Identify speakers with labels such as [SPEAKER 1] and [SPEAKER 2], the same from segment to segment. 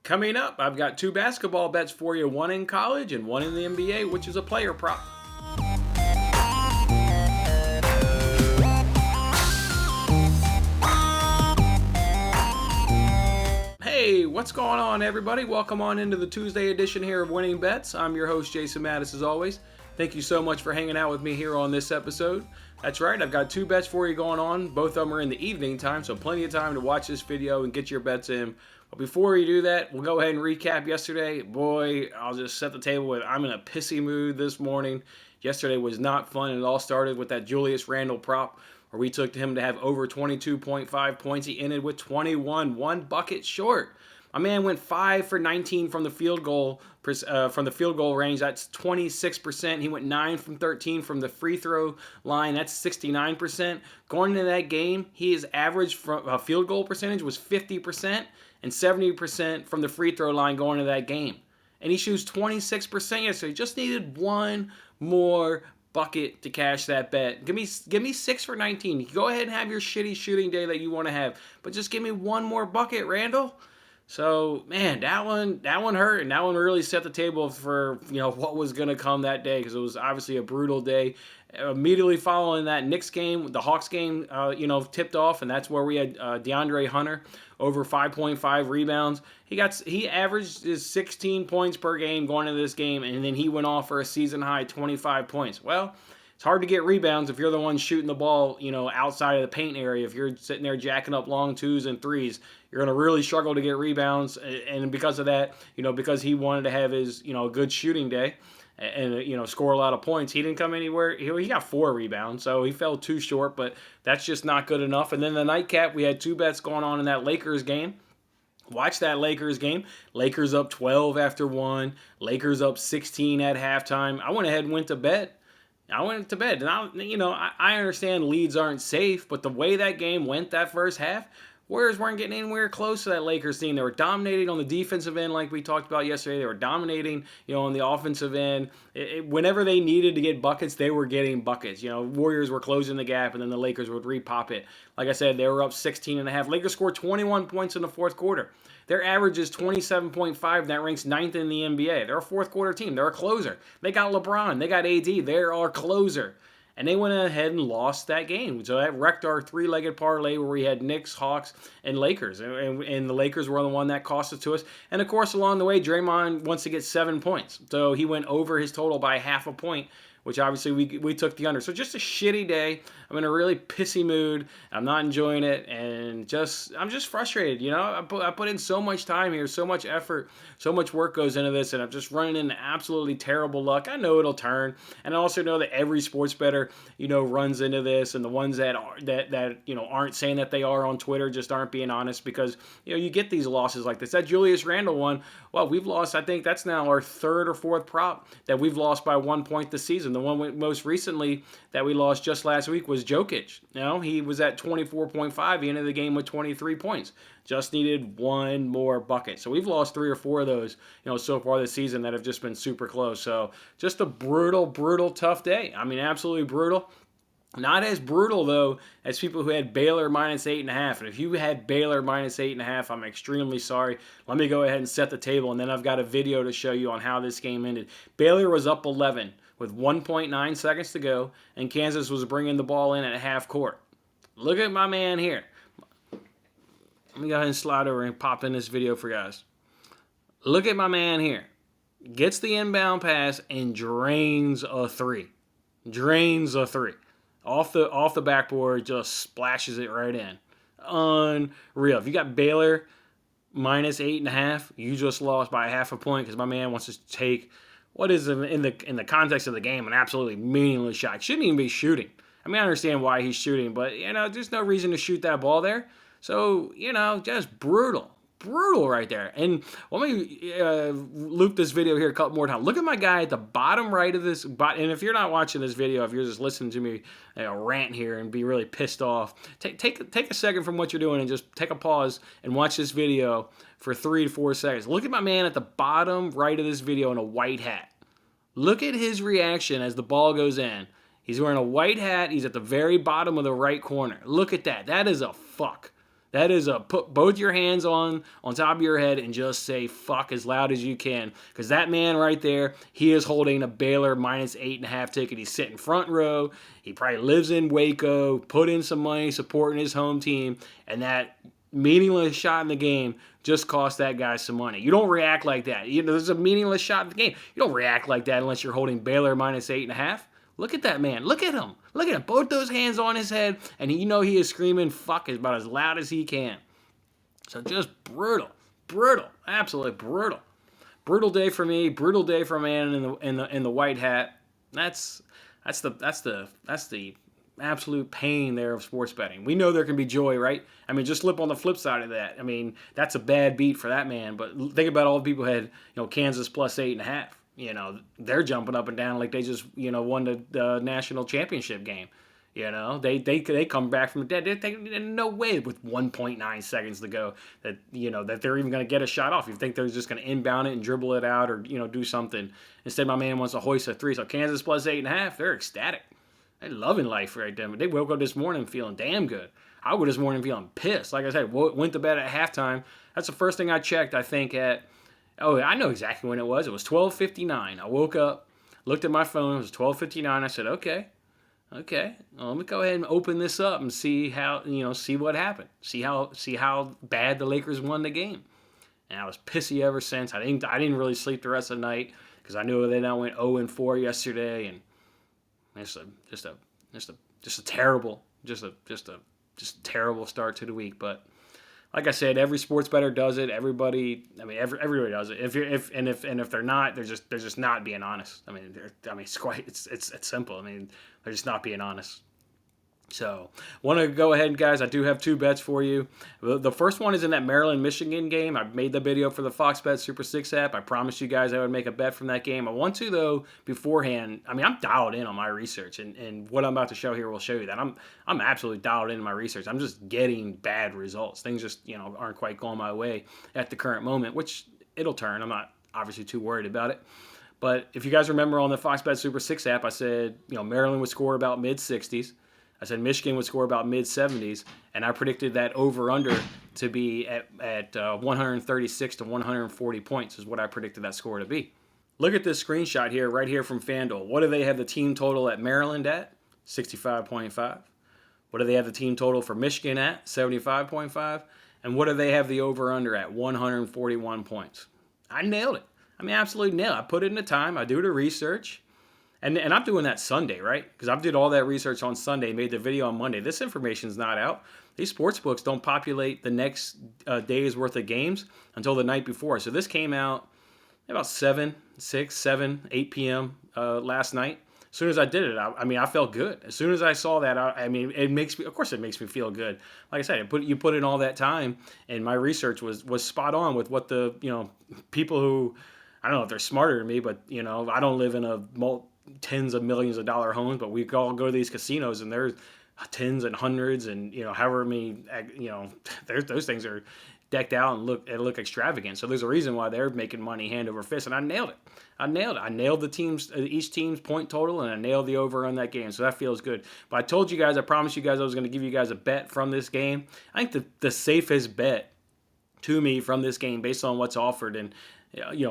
[SPEAKER 1] Coming up, I've got two basketball bets for you, one in college and one in the NBA, which is a player prop. Hey, what's going on, everybody? Welcome on into the Tuesday edition here of Winning Bets. I'm your host, Jason Mattis, as always. Thank you so much for hanging out with me here on this episode. That's right, I've got two bets for you going on. Both of them are in the evening time, so plenty of time to watch this video and get your bets in. But before we do that, we'll go ahead and recap yesterday. Boy, I'll just set the table with I'm in a pissy mood this morning. Yesterday was not fun. It all started with that Julius Randle prop where we took him to have over 22.5 points. He ended with 21, one bucket short. My man went 5 for 19 from the field goal range. That's 26%. He went 9 from 13 from the free throw line. That's 69%. Going into that game, his average field goal percentage was 50% and 70% from the free throw line going into that game. And he shoots 26% yesterday. Just needed one more bucket to cash that bet. Give me 6 for 19. Go ahead and have your shitty shooting day that you want to have, but just give me one more bucket, Randall. So, man, that one hurt, and that one really set the table for, what was going to come that day, because it was obviously a brutal day. Immediately following that Knicks game, the Hawks game, tipped off, and that's where we had DeAndre Hunter over 5.5 rebounds. He averaged his 16 points per game going into this game, and then he went off for a season-high 25 points. Well, it's hard to get rebounds if you're the one shooting the ball, outside of the paint area. If you're sitting there jacking up long twos and threes, you're going to really struggle to get rebounds. And because of that, because he wanted to have his, good shooting day and, score a lot of points, he didn't come anywhere. He got 4 rebounds, so he fell too short, but that's just not good enough. And then the nightcap, we had 2 bets going on in that Lakers game. Watch that Lakers game. Lakers up 12 after 1. Lakers up 16 at halftime. I went ahead and went to bed. And I understand leads aren't safe, but the way that game went that first half, Warriors weren't getting anywhere close to that Lakers team. They were dominating on the defensive end like we talked about yesterday. They were dominating, on the offensive end. Whenever they needed to get buckets, they were getting buckets. Warriors were closing the gap, and then the Lakers would repop it. Like I said, they were up 16.5. Lakers scored 21 points in the fourth quarter. Their average is 27.5. That ranks 9th in the NBA. They're a fourth quarter team. They're a closer. They got LeBron. They got AD. They're our closer. And they went ahead and lost that game. So that wrecked our 3-legged parlay where we had Knicks, Hawks, and Lakers. And the Lakers were the one that cost it to us. And, of course, along the way, Draymond wants to get 7 points. So he went over his total by half a point, which obviously we took the under. So just a shitty day. I'm in a really pissy mood. I'm not enjoying it, and I'm just frustrated. I put in so much time here, so much effort, so much work goes into this, and I'm just running into absolutely terrible luck. I know it'll turn, and I also know that every sports bettor, runs into this, and the ones that aren't saying that they are on Twitter just aren't being honest, because you get these losses like this. That Julius Randle one, well, we've lost. I think that's now our 3rd or 4th prop that we've lost by 1 point this season. The one most recently that we lost just last week was Jokic. He was at 24.5. He ended the game with 23 points. Just needed one more bucket. So we've lost 3 or 4 of those, so far this season that have just been super close. So just a brutal, brutal, tough day. I mean, absolutely brutal. Not as brutal, though, as people who had Baylor minus 8.5. And if you had Baylor minus 8.5, I'm extremely sorry. Let me go ahead and set the table, and then I've got a video to show you on how this game ended. Baylor was up 11 with 1.9 seconds to go, and Kansas was bringing the ball in at half court. Look at my man here. Let me go ahead and slide over and pop in this video for you guys. Look at my man here. Gets the inbound pass and drains a 3. Drains a 3. Off the backboard, just splashes it right in. Unreal. If you got Baylor minus 8.5, you just lost by half a point because my man wants to take what is in the context of the game an absolutely meaningless shot. Shouldn't even be shooting. I mean, I understand why he's shooting, but there's no reason to shoot that ball there. So just brutal. Brutal right there. And let me loop this video here a couple more times. Look at my guy at the bottom right of this. And if you're not watching this video, if you're just listening to me rant here and be really pissed off, take a second from what you're doing and just take a pause and watch this video for 3 to 4 seconds. Look at my man at the bottom right of this video in a white hat. Look at his reaction as the ball goes in. He's wearing a white hat. He's at the very bottom of the right corner. Look at that. That is a fuck. That is a put both your hands on top of your head and just say fuck as loud as you can. Because that man right there, he is holding a Baylor -8.5 ticket. He's sitting front row. He probably lives in Waco, put in some money supporting his home team, and that meaningless shot in the game just cost that guy some money. You don't react like that. There's a meaningless shot in the game. You don't react like that unless you're holding Baylor -8.5. Look at that man. Look at him. Look at him. Both those hands on his head, and he is screaming fuck about as loud as he can. So just brutal. Brutal. Absolutely brutal. Brutal day for me. Brutal day for a man in the white hat. That's the absolute pain there of sports betting. We know there can be joy, right? I mean, just flip on the flip side of that. I mean, that's a bad beat for that man. But think about all the people who had, Kansas +8.5. They're jumping up and down like they just, won the national championship game. They come back from the dead. There's no way with 1.9 seconds to go that they're even going to get a shot off. You think they're just going to inbound it and dribble it out or do something. Instead, my man wants to hoist a three. So Kansas +8.5, they're ecstatic. They're loving life right there. But they woke up this morning feeling damn good. I woke this morning feeling pissed. Like I said, went to bed at halftime. That's the first thing I checked. I think I know exactly when it was. It was 12:59. I woke up, looked at my phone. It was 12:59. I said, okay. Well, let me go ahead and open this up and see how see what happened. See how bad the Lakers won the game. And I was pissy ever since. I didn't really sleep the rest of the night because I knew they now went 0-4 yesterday, and just a terrible start to the week. But like I said, every sports bettor does it. Everybody does it. If they're not, they're just not being honest. It's simple. They're just not being honest. So, want to go ahead, guys. I do have two bets for you. The first one is in that Maryland-Michigan game. I made the video for the Fox Bet Super 6 app. I promised you guys I would make a bet from that game. I want to, though, beforehand. I'm dialed in on my research, and what I'm about to show here will show you that I'm absolutely dialed in my research. I'm just getting bad results. Things just aren't quite going my way at the current moment, which it'll turn. I'm not obviously too worried about it. But if you guys remember on the Fox Bet Super 6 app, I said Maryland would score about mid-60s. I said Michigan would score about mid-70s, and I predicted that over-under to be at 136 to 140 points is what I predicted that score to be. Look at this screenshot here, right here from FanDuel. What do they have the team total at Maryland at? 65.5. What do they have the team total for Michigan at? 75.5. And what do they have the over-under at? 141 points. I nailed it. Absolutely nailed it. I put it in the time. I do the research. And I'm doing that Sunday, right? Because I did all that research on Sunday, made the video on Monday. This information's not out. These sports books don't populate the next day's worth of games until the night before. So this came out about 7, 8 p.m. Last night. As soon as I did it, I felt good. As soon as I saw that, it makes me feel good. Like I said, you put in all that time, and my research was spot on with what the people who, I don't know if they're smarter than me, but I don't live in a tens of millions of dollar homes, but we all go to these casinos and there's tens and hundreds and however many those things are decked out and look extravagant. So there's a reason why they're making money hand over fist, and I nailed it. I nailed each team's point total, and I nailed the over on that game. So that feels good. But I told you guys, I promised you guys I was going to give you guys a bet from this game. I think the safest bet to me from this game, based on what's offered, and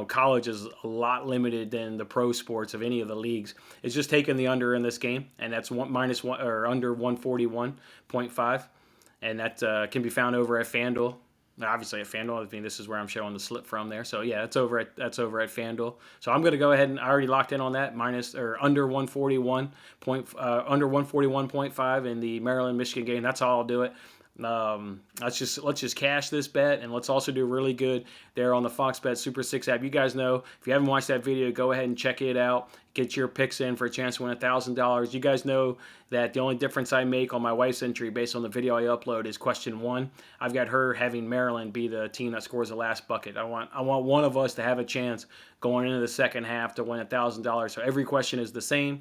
[SPEAKER 1] college is a lot limited than the pro sports of any of the leagues, is just taking the under in this game, and that's -1 or under 141.5, and that can be found over at FanDuel. Obviously at FanDuel, this is where I'm showing the slip from there. So yeah, that's over at FanDuel. So I'm going to go ahead and I already locked in on that under 141.5 in the Maryland Michigan game. That's how I'll do it. Let's just cash this bet, and let's also do really good there on the Fox Bet Super 6 app. You guys know, if you haven't watched that video, go ahead and check it out. Get your picks in for a chance to win $1,000. You guys know that the only difference I make on my wife's entry based on the video I upload is question 1. I've got her having Maryland be the team that scores the last bucket. I want one of us to have a chance going into the second half to win $1,000. So every question is the same.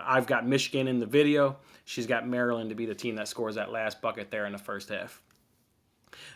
[SPEAKER 1] I've got Michigan in the video. She's got Maryland to be the team that scores that last bucket there in the first half.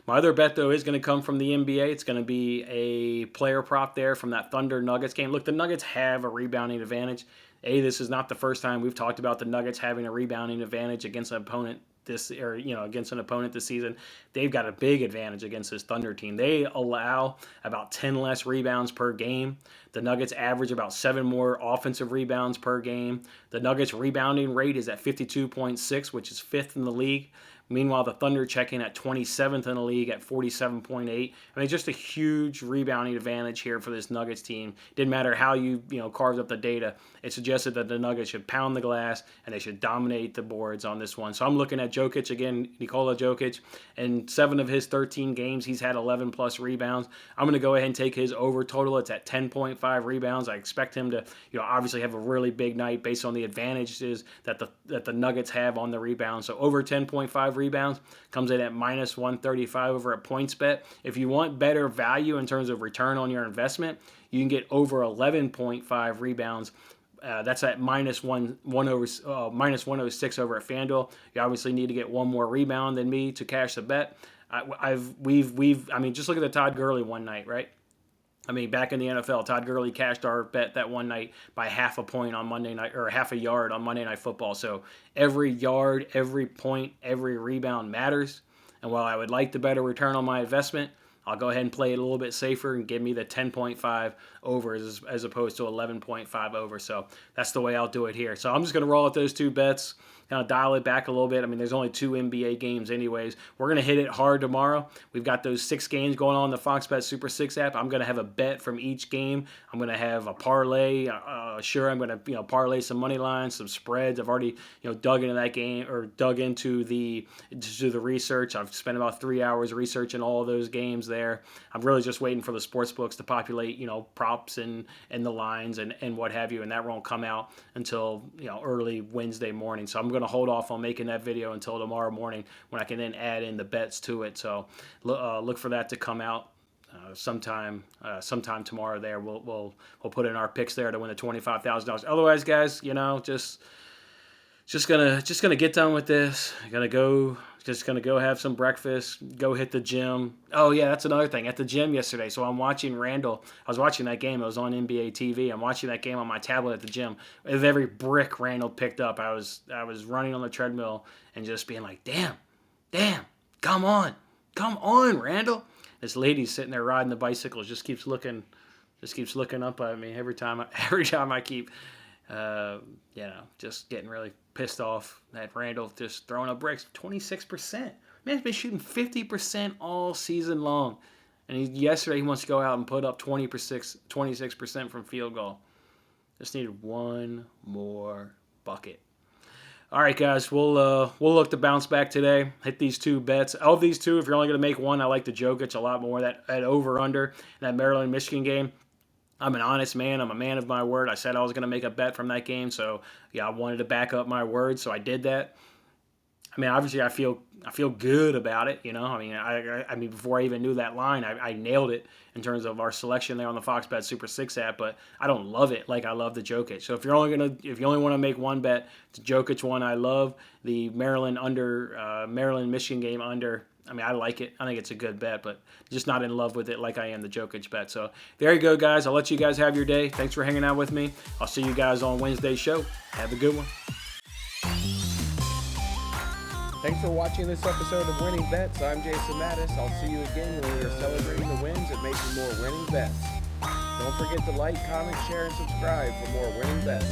[SPEAKER 1] My other bet, though, is going to come from the NBA. It's going to be a player prop there from that Thunder-Nuggets game. Look, the Nuggets have a rebounding advantage. This is not the first time we've talked about the Nuggets having a rebounding advantage against an opponent this, or against an opponent this season, they've got a big advantage against this Thunder team. They allow about 10 less rebounds per game. The Nuggets average about 7 more offensive rebounds per game. The Nuggets rebounding rate is at 52.6, which is 5th in the league. Meanwhile, the Thunder check in at 27th in the league at 47.8. I mean, just a huge rebounding advantage here for this Nuggets team. Didn't matter how you carved up the data. It suggested that the Nuggets should pound the glass and they should dominate the boards on this one. So I'm looking at Jokic again, Nikola Jokic. In 7 of his 13 games, he's had 11 plus rebounds. I'm going to go ahead and take his over total. It's at 10.5 rebounds. I expect him to, obviously have a really big night based on the advantages that the Nuggets have on the rebound. So over 10.5 rebounds comes in at minus 135 over at PointsBet. If you want better value in terms of return on your investment, you can get over 11.5 rebounds. That's at minus 106 over at FanDuel. You obviously need to get one more rebound than me to cash the bet. Just look at the Todd Gurley one night, right? I mean, back in the NFL, Todd Gurley cashed our bet that one night by half a point on Monday night, or half a yard on Monday Night Football. So every yard, every point, every rebound matters. And while I would like the better return on my investment, I'll go ahead and play it a little bit safer and give me the 10.5 over as opposed to 11.5 over. So that's the way I'll do it here. So I'm just going to roll with those two bets, kind of dial it back a little bit. I mean, there's only 2 NBA games anyways. We're going to hit it hard tomorrow. We've got those 6 games going on the Fox Bet Super 6 app. I'm going to have a bet from each game. I'm going to have a parlay. Sure, I'm going to parlay some money lines, some spreads. I've already dug into that game, or dug into the research. I've spent about 3 hours researching all of those games there. I'm really just waiting for the sports books to populate props and the lines and what have you, and that won't come out until early Wednesday morning. So I'm going to hold off on making that video until tomorrow morning when I can then add in the bets to it. So look for that to come out sometime tomorrow. There we'll put in our picks there to win the $25,000. Otherwise, guys, just gonna get done with this. Just gonna go have some breakfast, go hit the gym. Oh yeah, that's another thing. At the gym yesterday, so I'm watching Randall. I was watching that game. It was on NBA TV. I'm watching that game on my tablet at the gym. With every brick Randall picked up, I was running on the treadmill and just being like, damn, come on, Randall. This lady's sitting there riding the bicycle, just keeps looking up at me every time I keep just getting really pissed off that Randall just throwing up bricks. 26%. Man's been shooting 50% all season long. And yesterday he wants to go out and put up 26% from field goal. Just needed one more bucket. All right, guys, we'll look to bounce back today. Hit these 2 bets. Of these 2, if you're only going to make one, I like the Jokic a lot more. That over-under in that Maryland-Michigan game. I'm an honest man. I'm a man of my word. I said I was going to make a bet from that game, so I wanted to back up my word, so I did that. I mean, obviously, I feel good about it. I mean, before I even knew that line, I nailed it in terms of our selection there on the Fox Bet Super 6 app. But I don't love it like I love the Jokic. So if you only want to make one bet, it's Jokic one. I love the Maryland Michigan game under. I mean, I like it. I think it's a good bet, but just not in love with it like I am the Jokic bet. So there you go, guys. I'll let you guys have your day. Thanks for hanging out with me. I'll see you guys on Wednesday's show. Have a good one. Thanks for watching this episode of Winning Bets. I'm Jason Mattis. I'll see you again when we are celebrating the wins and making more winning bets. Don't forget to like, comment, share, and subscribe for more winning bets.